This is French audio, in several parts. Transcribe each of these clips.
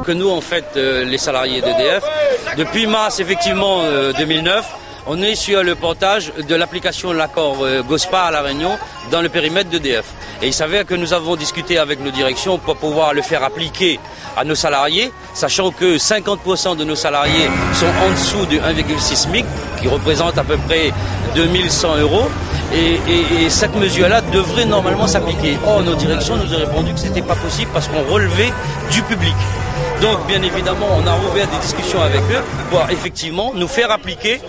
que nous, en fait, les salariés d'EDF, depuis mars, effectivement, 2009, on est sur le portage de l'application de l'accord GOSPA à La Réunion dans le périmètre d'EDF. Et il s'avère que nous avons discuté avec nos directions pour pouvoir le faire appliquer à nos salariés, sachant que 50% de nos salariés sont en dessous de 1,6 SMIC, qui représente à peu près 2100 €. Et cette mesure-là devrait normalement s'appliquer. Or, nos directions nous ont répondu que ce n'était pas possible parce qu'on relevait du public. Donc, bien évidemment, on a ouvert des discussions avec eux pour effectivement nous faire appliquer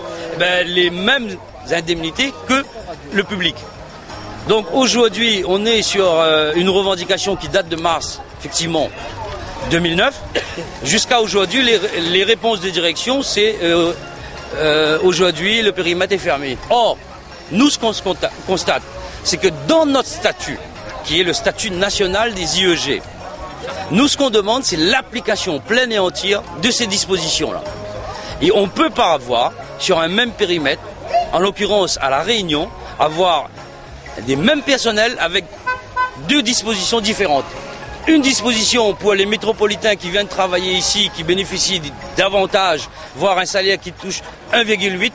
les mêmes indemnités que le public. Donc aujourd'hui, on est sur une revendication qui date de mars, effectivement, 2009. Jusqu'à aujourd'hui, les réponses des directions, c'est aujourd'hui, le périmètre est fermé. Or, nous, ce qu'on constate, c'est que dans notre statut, qui est le statut national des IEG, nous, ce qu'on demande, c'est l'application pleine et entière de ces dispositions-là. Et on ne peut pas avoir, sur un même périmètre, en l'occurrence à La Réunion, avoir des mêmes personnels avec deux dispositions différentes. Une disposition pour les métropolitains qui viennent travailler ici, qui bénéficient d'avantages, voire un salaire qui touche 1,8,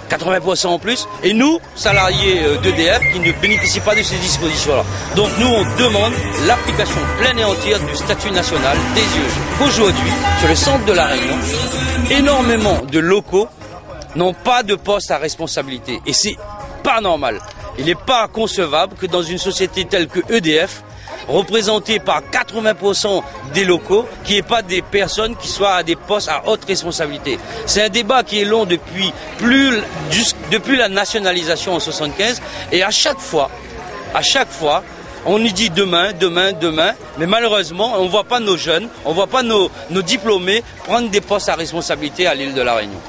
80% en plus, et nous, salariés d'EDF, qui ne bénéficient pas de ces dispositions-là. Donc nous, on demande l'application pleine et entière du statut national des IEG. Aujourd'hui, sur le centre de La Réunion, énormément de locaux n'ont pas de poste à responsabilité. Et c'est pas normal. Il n'est pas concevable que dans une société telle que EDF, représentée par 80% des locaux, qu'il n'y ait pas des personnes qui soient à des postes à haute responsabilité. C'est un débat qui est long depuis la nationalisation en 1975, et à chaque fois, on nous dit demain, mais malheureusement, on ne voit pas nos jeunes, on ne voit pas nos diplômés prendre des postes à responsabilité à l'île de La Réunion.